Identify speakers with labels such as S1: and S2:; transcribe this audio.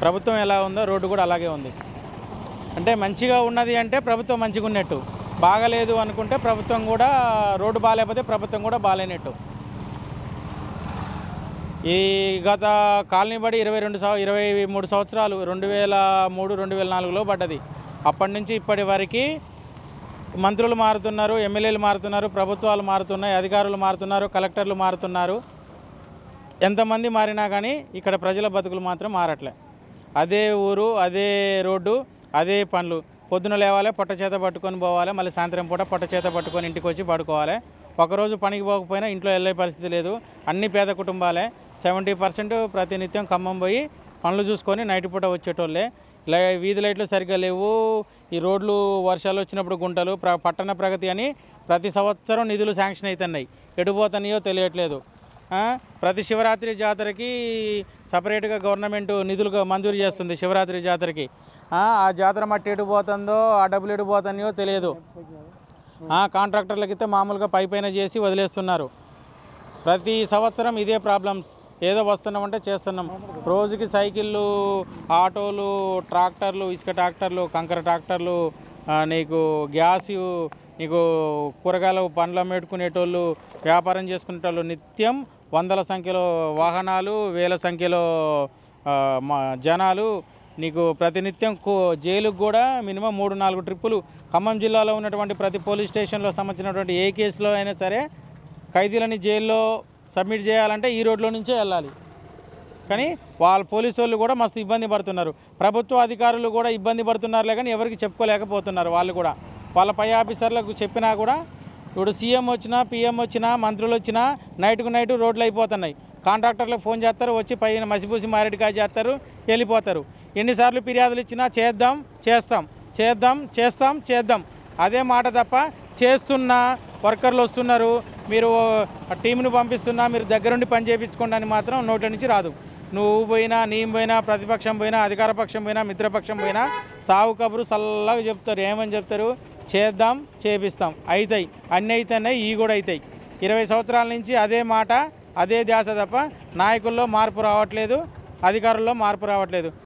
S1: ప్రభుత్వం ఎలా ఉందో రోడ్డు కూడా అలాగే ఉంది. అంటే మంచిగా ఉన్నది అంటే ప్రభుత్వం మంచిగా ఉన్నట్టు, బాగలేదు అనుకుంటే ప్రభుత్వం కూడా, రోడ్డు బాగాలేకపోతే ప్రభుత్వం కూడా బాగాలేనట్టు. ఈ గత కాలనీ బడి 23 సంవత్సరాలు 2003, 2004లో పడ్డది. అప్పటి నుంచి ఇప్పటి వరకు మంత్రులు మారుతున్నారు, ఎమ్మెల్యేలు మారుతున్నారు, ప్రభుత్వాలు మారుతున్నాయి, అధికారులు మారుతున్నారు, కలెక్టర్లు మారుతున్నారు. ఎంతమంది మారినా కానీ ఇక్కడ ప్రజల బతుకులు మాత్రం మారట్లే. అదే ఊరు, అదే రోడ్డు, అదే పనులు. పొద్దున లేవాలి, పొట్ట చేత పట్టుకొని పోవాలి, మళ్ళీ సాయంత్రం పూట పొట్ట చేత పట్టుకొని ఇంటికి వచ్చి పడుకోవాలి. ఒకరోజు పనికి పోకపోయినా ఇంట్లో వెళ్ళే పరిస్థితి లేదు. అన్ని పేద కుటుంబాలే. 70% ప్రతినిత్యం ఖమ్మం పోయి పనులు చూసుకొని నైట్ పూట వచ్చేటోళ్ళే. వీధి లైట్లు సరిగ్గా లేవు. ఈ రోడ్లు వర్షాలు వచ్చినప్పుడు గుంటలు. పట్టణ ప్రగతి అని ప్రతి సంవత్సరం నిధులు శాంక్షన్ అవుతున్నాయి, ఎడిపోతున్నాయో తెలియట్లేదు. ప్రతి శివరాత్రి జాతరకి సపరేట్గా గవర్నమెంట్ నిధులు మంజూరు చేస్తుంది. శివరాత్రి జాతరకి ఆ జాతర మట్టి ఎడిపోతుందో, ఆ డబ్బులు ఎడిపోతున్నాయో తెలియదు. కాంట్రాక్టర్లకి అయితే మామూలుగా పైపైన చేసి వదిలేస్తున్నారు. ప్రతి సంవత్సరం ఇదే ప్రాబ్లమ్స్. ఏదో వస్తున్నామంటే చేస్తున్నాం. రోజుకి సైకిళ్ళు, ఆటోలు, ట్రాక్టర్లు, ఇసుక ట్రాక్టర్లు, కంకర ట్రాక్టర్లు, నీకు గ్యాస్, నీకు కూరగాయలు పండ్లు అమ్మేటుకునేటోళ్ళు, వ్యాపారం చేసుకునేటోళ్ళు, నిత్యం వందల సంఖ్యలో వాహనాలు, వేల సంఖ్యలో జనాలు. నీకు ప్రతినిత్యం జైలుకు కూడా మినిమం 3-4 ట్రిప్పులు. ఖమ్మం జిల్లాలో ఉన్నటువంటి ప్రతి పోలీస్ స్టేషన్లో సంబంధించినటువంటి ఏ కేసులో అయినా సరే ఖైదీలని జైల్లో సబ్మిట్ చేయాలంటే ఈ రోడ్లో నుంచే వెళ్ళాలి. కానీ పోలీసు వాళ్ళు కూడా మస్తు ఇబ్బంది పడుతున్నారు. ప్రభుత్వ అధికారులు కూడా ఇబ్బంది పడుతున్నారులే, కానీ ఎవరికి చెప్పుకోలేకపోతున్నారు. వాళ్ళు కూడా వాళ్ళ పై ఆఫీసర్లకు చెప్పినా కూడా, ఇప్పుడు సీఎం వచ్చినా, పీఎం వచ్చినా, మంత్రులు వచ్చినా నైట్కు నైట్ రోడ్లు అయిపోతున్నాయి. కాంట్రాక్టర్లకు ఫోన్ చేస్తారు, వచ్చి పైన మసిపూసి మారేడుకాయ చేస్తారు, వెళ్ళిపోతారు. ఎన్నిసార్లు ఫిర్యాదులు ఇచ్చినా చేద్దాం, చేస్తాం, చేద్దాం, చేస్తాం, చేద్దాం అదే మాట తప్ప, చేస్తున్న వర్కర్లు వస్తున్నారు, మీరు టీంను పంపిస్తున్నా, మీరు దగ్గరుండి పని చేయించుకోండి అని మాత్రం నోట్ల నుంచి రాదు. నువ్వు పోయినా, నేను పోయినా, ప్రతిపక్షం పోయినా, అధికార పక్షం పోయినా, మిత్రపక్షం పోయినా సావు కబురు చల్లగా చెప్తారు. ఏమని చెప్తారు? చేద్దాం, చేపిస్తాం, అవుతాయి, అన్నీ అయితేనే ఈ కూడా అవుతాయి. 20 సంవత్సరాల నుంచి అదే మాట, అదే ధ్యాస తప్ప నాయకుల్లో మార్పు రావట్లేదు, అధికారుల్లో మార్పు రావట్లేదు.